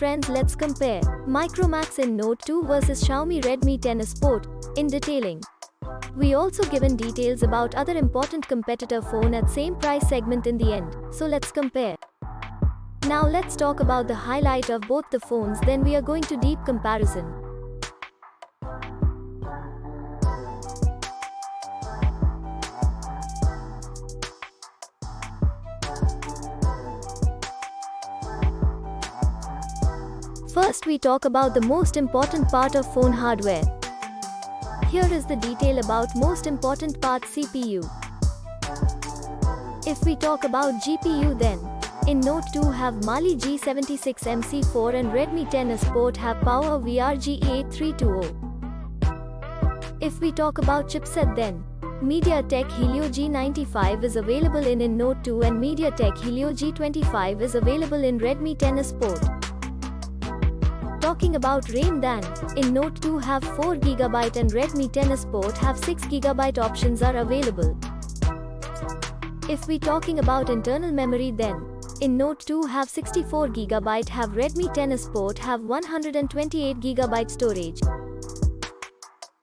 friends, let's compare Micromax in Note 2 versus Xiaomi Redmi 10A Sport in detailing. We also given details about other important competitor phone at same price segment in the end, so let's compare. Now let's talk about the highlight of both the phones, then we are going to deep comparison. First we talk about the most important part of phone hardware. Here is the detail about most important part, CPU. If we talk about GPU, then in Note 2 have Mali G76MC4 and Redmi 10A Sport have Power VRG8320. If we talk about chipset, then MediaTek Helio G95 is available in Note 2 and MediaTek Helio G25 is available in Redmi 10A Sport. Talking about RAM, then in Note 2 have 4GB and Redmi 10A Sport have 6GB options are available. If we talking about internal memory, then in Note 2 have 64GB, have Redmi 10A Sport have 128GB storage.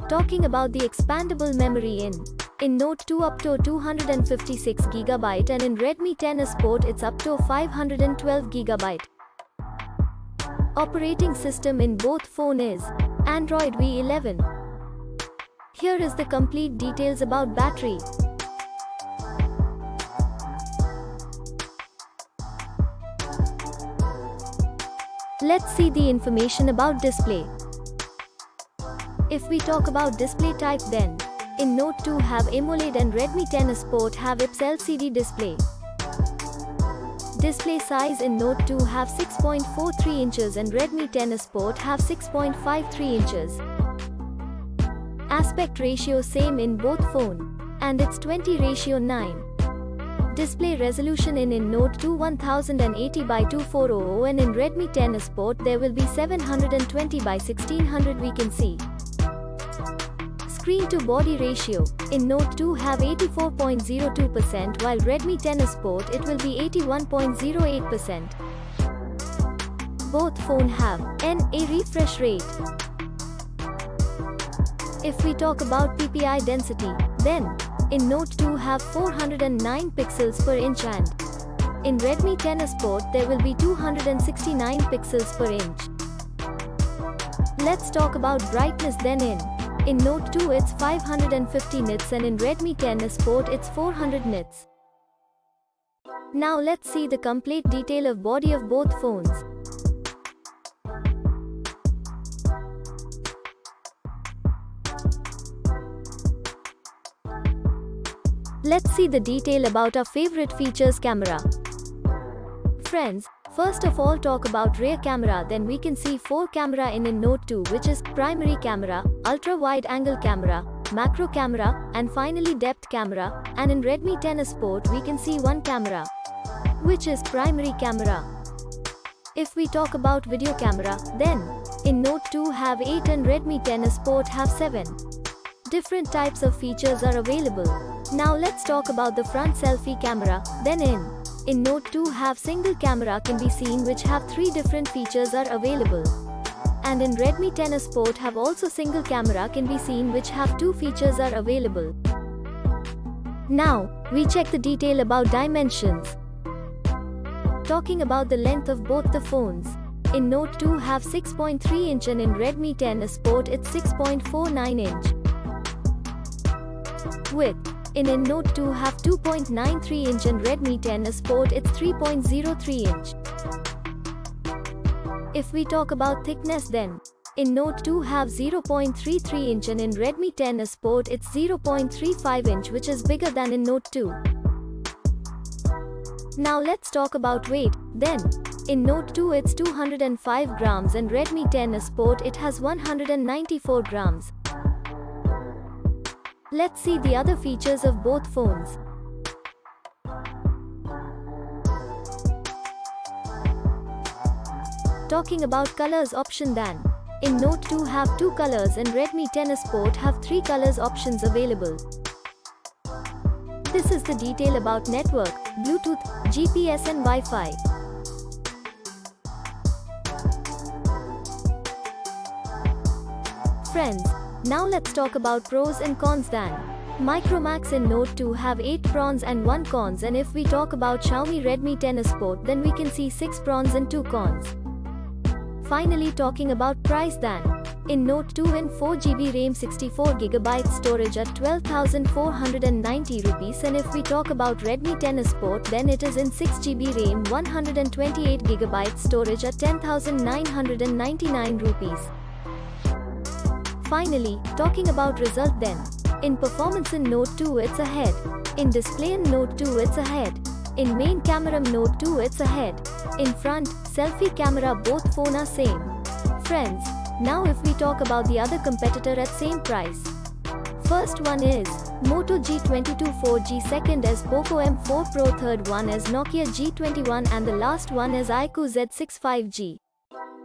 Talking about the expandable memory, in Note 2 up to 256GB and in Redmi 10A Sport it's up to 512GB. Operating system in both phone is Android V11. Here is the complete details about battery. Let's see the information about display. If we talk about display type, then in Note 2 have AMOLED and Redmi 10A Sport have IPS LCD display. Display size in Note 2 have 6.43 inches and Redmi 10A Sport have 6.53 inches. Aspect ratio same in both phone, and it's 20:9. Display resolution in Note 2 1080 by 2400 and in Redmi 10A Sport there will be 720 by 1600 we can see. Screen to body ratio in Note 2 have 84.02% while Redmi 10A Sport it will be 81.08%. Both phone have NA refresh rate. If we talk about PPI density, then in Note 2 have 409 pixels per inch and in Redmi 10A Sport there will be 269 pixels per inch. Let's talk about brightness, then in Note 2 it's 550 nits and in Redmi 10A Sport it's 400 nits. Now let's see the complete detail of body of both phones. Let's see the detail about our favorite features, camera. Friends, first of all talk about rear camera, then we can see 4 camera in Note 2, which is primary camera, ultra wide angle camera, macro camera, and finally depth camera, and in Redmi 10A Sport we can see 1 camera, which is primary camera. If we talk about video camera, then in Note 2 have 8 and Redmi 10A Sport have 7. Different types of features are available. Now let's talk about the front selfie camera, then in Note 2 have single camera can be seen which have 3 different features are available. And in Redmi 10A Sport have also single camera can be seen which have 2 features are available. Now, we check the detail about dimensions. Talking about the length of both the phones. In Note 2 have 6.3 inch and in Redmi 10A Sport it's 6.49 inch. Width in Note 2 have 2.93 inch and Redmi 10A Sport it's 3.03 inch. If we talk about thickness, then in Note 2 have 0.33 inch and in Redmi 10A Sport it's 0.35 inch, which is bigger than in Note 2. Now let's talk about weight, then in Note 2 it's 205 grams and Redmi 10A Sport it has 194 grams. Let's see the other features of both phones. Talking about colors option, then in Note 2 have 2 colors and Redmi 10A Sport have 3 colors options available. This is the detail about network, Bluetooth, GPS and Wi-Fi. Friends, now let's talk about pros and cons then. Micromax in Note 2 have 8 pros and 1 cons, and if we talk about Xiaomi Redmi 10A Sport, then we can see 6 pros and 2 cons. Finally, talking about price then. In Note 2 in 4GB RAM 64GB storage at 12,490 rupees, and if we talk about Redmi 10A Sport, then it is in 6GB RAM 128GB storage at 10,999 rupees. Finally, talking about result then. In performance in Note 2 it's ahead. In display in Note 2 it's ahead. In main camera in Note 2 it's ahead. In front, selfie camera both phone are same. Friends, now if we talk about the other competitor at same price. First one is Moto G22 4G, second is Poco M4 Pro, third one is Nokia G21, and the last one is iQOO Z6 5G.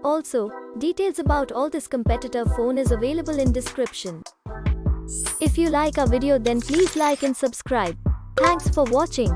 Also, details about all this competitor phone is available in description. If you like our video, then please like and subscribe. Thanks for watching.